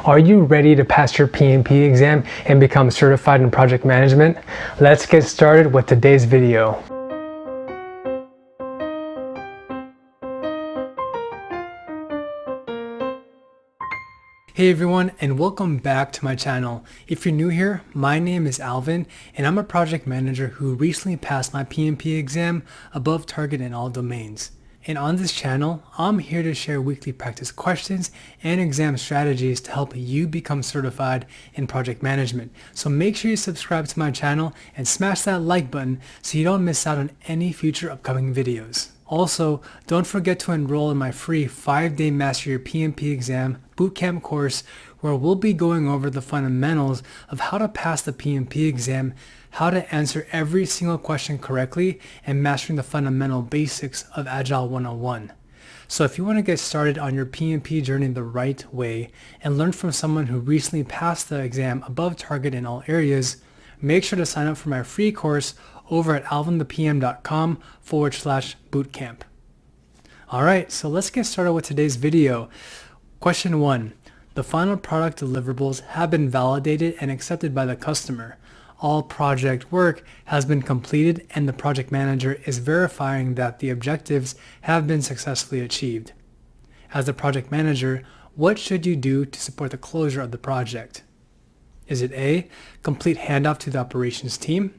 Are you ready to pass your PMP exam and become certified in project management? Let's get started with today's video. Hey everyone, and welcome back to my channel. If you're new here, my name is Alvin and I'm a project manager who recently passed my PMP exam above target in all domains. And on this channel, I'm here to share weekly practice questions and exam strategies to help you become certified in project management. So make sure you subscribe to my channel and smash that like button so you don't miss out on any future upcoming videos. Also, don't forget to enroll in my free 5-day Master Your PMP Exam Bootcamp course where we'll be going over the fundamentals of how to pass the PMP exam, how to answer every single question correctly, and mastering the fundamental basics of Agile 101. So if you want to get started on your PMP journey the right way and learn from someone who recently passed the exam above target in all areas, make sure to sign up for my free course over at alvinthepm.com/bootcamp. Alright, so let's get started with today's video. Question 1. The final product deliverables have been validated and accepted by the customer. All project work has been completed and the project manager is verifying that the objectives have been successfully achieved. As the project manager, what should you do to support the closure of the project? Is it A, complete handoff to the operations team?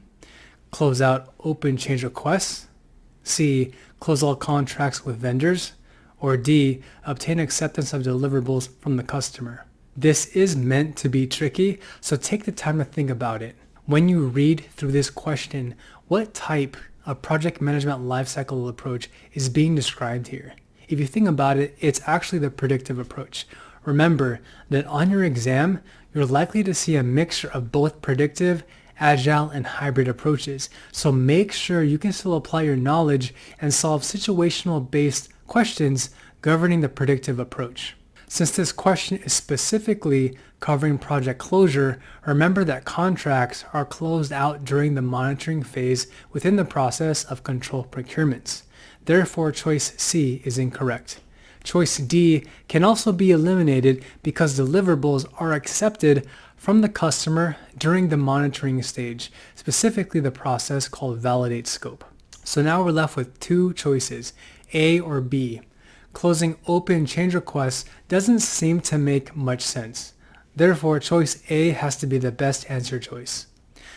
Close out open change requests? C, close all contracts with vendors? Or D, obtain acceptance of deliverables from the customer? This is meant to be tricky, so take the time to think about it. When you read through this question, what type of project management lifecycle approach is being described here? If you think about it, it's actually the predictive approach. Remember that on your exam, you're likely to see a mixture of both predictive, agile, and hybrid approaches. So make sure you can still apply your knowledge and solve situational-based questions governing the predictive approach. Since this question is specifically covering project closure, remember that contracts are closed out during the monitoring phase within the process of control procurements. Therefore, choice C is incorrect. Choice D can also be eliminated because deliverables are accepted from the customer during the monitoring stage, specifically the process called validate scope. So now we're left with two choices, A or B. Closing open change requests doesn't seem to make much sense. Therefore, choice A has to be the best answer choice.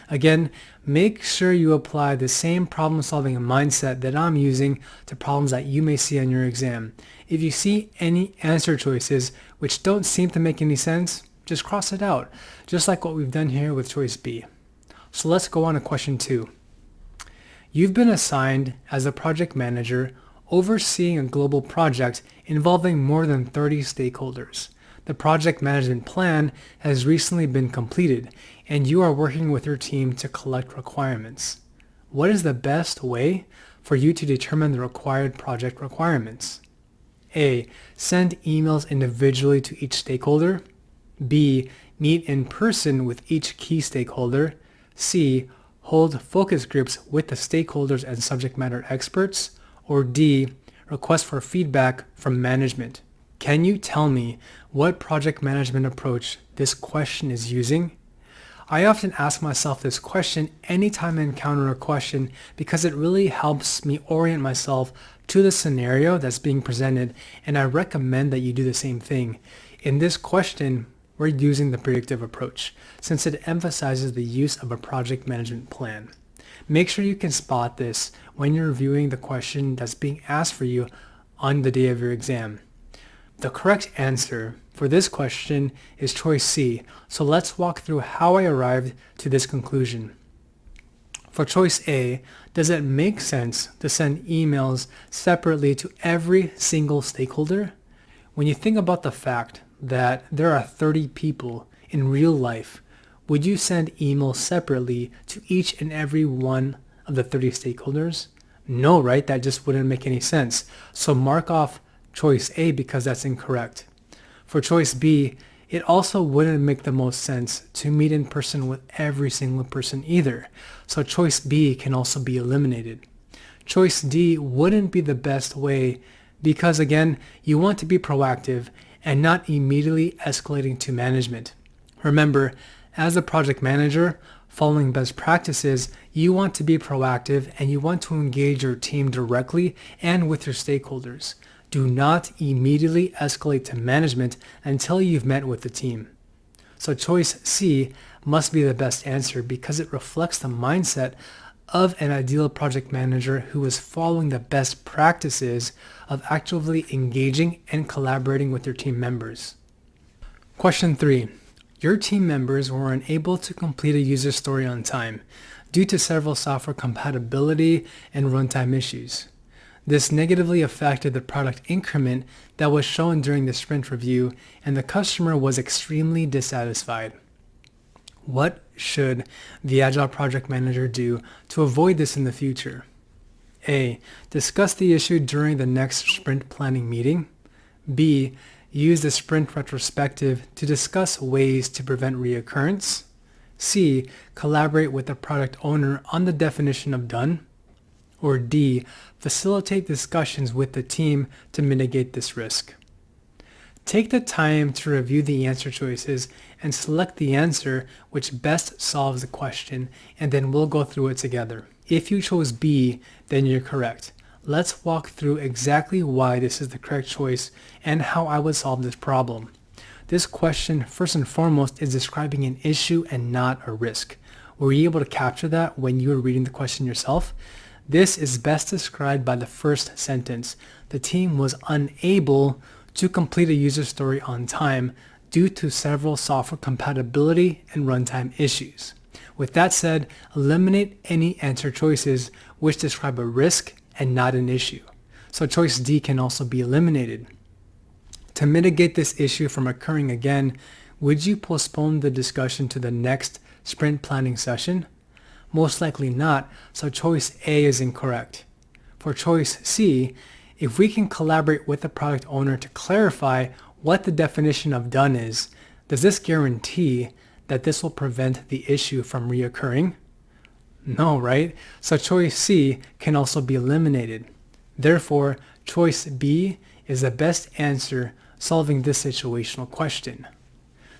Again, make sure you apply the same problem-solving mindset that I'm using to problems that you may see on your exam. If you see any answer choices which don't seem to make any sense, just cross it out, just like what we've done here with choice B. So let's go on to question 2. You've been assigned as a project manager overseeing a global project involving more than 30 stakeholders. The project management plan has recently been completed and you are working with your team to collect requirements. What is the best way for you to determine the required project requirements? A. Send emails individually to each stakeholder. B. Meet in person with each key stakeholder. C. Hold focus groups with the stakeholders and subject matter experts. Or D. Request for feedback from management. Can you tell me what project management approach this question is using? I often ask myself this question anytime I encounter a question because it really helps me orient myself to the scenario that's being presented, and I recommend that you do the same thing. In this question, we're using the predictive approach since it emphasizes the use of a project management plan. Make sure you can spot this when you're reviewing the question that's being asked for you on the day of your exam. The correct answer for this question is choice C, so let's walk through how I arrived to this conclusion. For choice A, does it make sense to send emails separately to every single stakeholder? When you think about the fact that there are 30 people in real life, would you send emails separately to each and every one of the 30 stakeholders? No, right? That just wouldn't make any sense. So mark off choice A because that's incorrect. For choice B, it also wouldn't make the most sense to meet in person with every single person either. So choice B can also be eliminated. Choice D wouldn't be the best way because again, you want to be proactive and not immediately escalating to management. Remember, as a project manager, following best practices, you want to be proactive and you want to engage your team directly and with your stakeholders. Do not immediately escalate to management until you've met with the team. So choice C must be the best answer because it reflects the mindset of an ideal project manager who is following the best practices of actively engaging and collaborating with their team members. Question 3. Your team members were unable to complete a user story on time due to several software compatibility and runtime issues. This negatively affected the product increment that was shown during the sprint review, and the customer was extremely dissatisfied. What should the Agile project manager do to avoid this in the future? A. Discuss the issue during the next sprint planning meeting. B. Use the sprint retrospective to discuss ways to prevent reoccurrence. C. Collaborate with the product owner on the definition of done. Or D. Facilitate discussions with the team to mitigate this risk. Take the time to review the answer choices and select the answer which best solves the question, and then we'll go through it together. If you chose B, then you're correct. Let's walk through exactly why this is the correct choice and how I would solve this problem. This question, first and foremost, is describing an issue and not a risk. Were you able to capture that when you were reading the question yourself? This is best described by the first sentence. The team was unable to complete a user story on time due to several software compatibility and runtime issues. With that said, eliminate any answer choices which describe a risk and not an issue. So choice D can also be eliminated. To mitigate this issue from occurring again, would you postpone the discussion to the next sprint planning session? Most likely not, so choice A is incorrect. For choice C, if we can collaborate with the product owner to clarify what the definition of done is, does this guarantee that this will prevent the issue from reoccurring? No, right? So choice C can also be eliminated. Therefore, choice B is the best answer solving this situational question.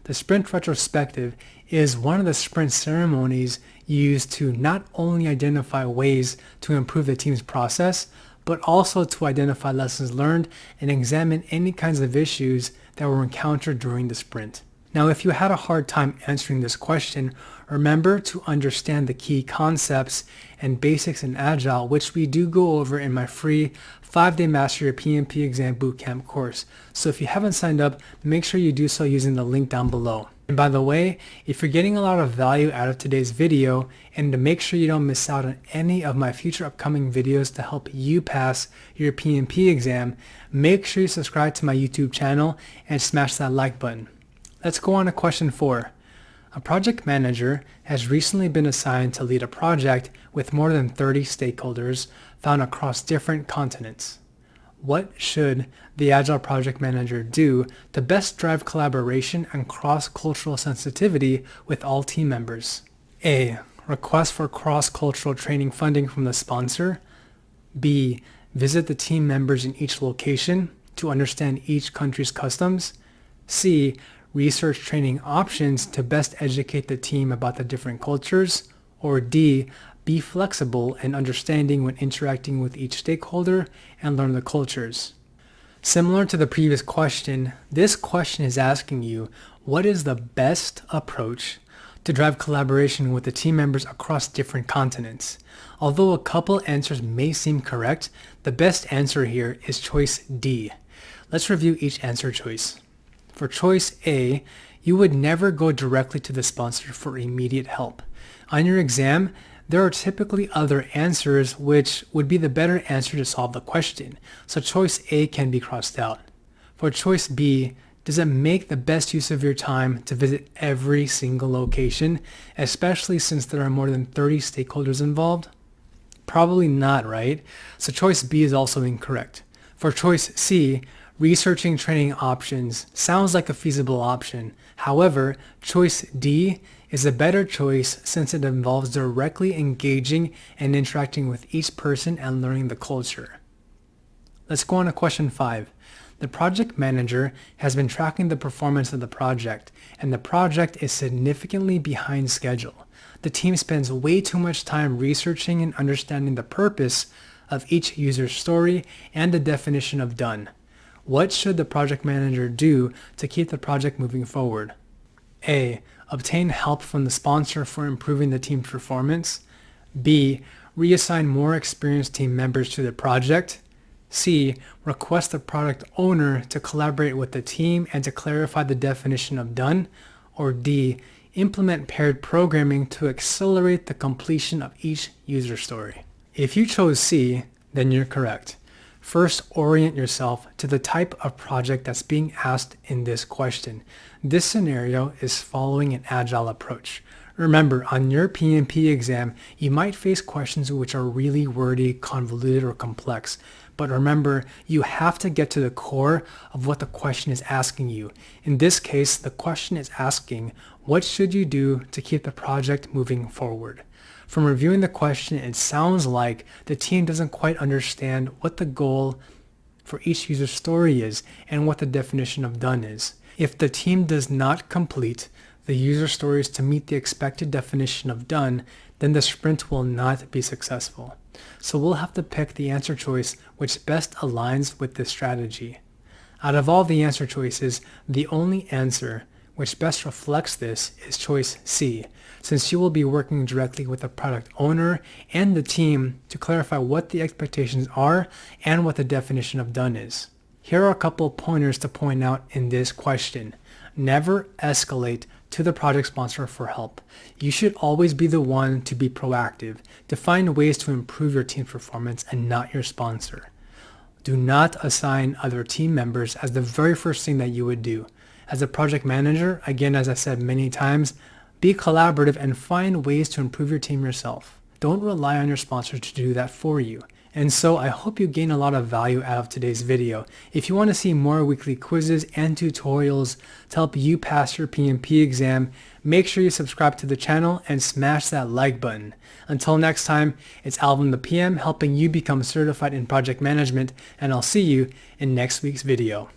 The sprint retrospective is one of the sprint ceremonies used to not only identify ways to improve the team's process, but also to identify lessons learned and examine any kinds of issues that were encountered during the sprint. Now, if you had a hard time answering this question, remember to understand the key concepts and basics in Agile, which we do go over in my free 5-day Master Your PMP Exam Bootcamp course. So if you haven't signed up, make sure you do so using the link down below. And by the way, if you're getting a lot of value out of today's video, and to make sure you don't miss out on any of my future upcoming videos to help you pass your PMP exam, make sure you subscribe to my YouTube channel and smash that like button. Let's go on to question 4. A project manager has recently been assigned to lead a project with more than 30 stakeholders found across different continents. What should the Agile project manager do to best drive collaboration and cross-cultural sensitivity with all team members? A. Request for cross-cultural training funding from the sponsor. B. Visit the team members in each location to understand each country's customs. C. Research training options to best educate the team about the different cultures. Or D. Be flexible and understanding when interacting with each stakeholder and learn the cultures. Similar to the previous question, this question is asking you what is the best approach to drive collaboration with the team members across different continents. Although a couple answers may seem correct, the best answer here is choice D. Let's review each answer choice. For choice A, you would never go directly to the sponsor for immediate help. On your exam, there are typically other answers which would be the better answer to solve the question, so choice A can be crossed out. For choice B, does it make the best use of your time to visit every single location, especially since there are more than 30 stakeholders involved? Probably not, right? So choice B is also incorrect. For choice C, researching training options sounds like a feasible option. However, choice D is a better choice since it involves directly engaging and interacting with each person and learning the culture. Let's go on to question 5. The project manager has been tracking the performance of the project, and the project is significantly behind schedule. The team spends way too much time researching and understanding the purpose of each user's story and the definition of done. What should the project manager do to keep the project moving forward? A. Obtain help from the sponsor for improving the team's performance. B. Reassign more experienced team members to the project. C. Request the product owner to collaborate with the team and to clarify the definition of done. Or D. Implement paired programming to accelerate the completion of each user story. If you chose C, then you're correct. First, orient yourself to the type of project that's being asked in this question. This scenario is following an agile approach. Remember, on your PMP exam, you might face questions which are really wordy, convoluted, or complex. But remember, you have to get to the core of what the question is asking you. In this case, the question is asking, what should you do to keep the project moving forward? From reviewing the question, it sounds like the team doesn't quite understand what the goal for each user's story is and what the definition of done is. If the team does not complete the user stories to meet the expected definition of done, then the sprint will not be successful. So we'll have to pick the answer choice which best aligns with this strategy. Out of all the answer choices, the only answer which best reflects this is choice C, since you will be working directly with the product owner and the team to clarify what the expectations are and what the definition of done is. Here are a couple pointers to point out in this question. Never escalate to the project sponsor for help. You should always be the one to be proactive, to find ways to improve your team's performance and not your sponsor. Do not assign other team members as the very first thing that you would do. As a project manager, again, as I said many times, be collaborative and find ways to improve your team yourself. Don't rely on your sponsor to do that for you. And so I hope you gain a lot of value out of today's video. If you want to see more weekly quizzes and tutorials to help you pass your PMP exam, make sure you subscribe to the channel and smash that like button. Until next time, it's Alvin the PM helping you become certified in project management, and I'll see you in next week's video.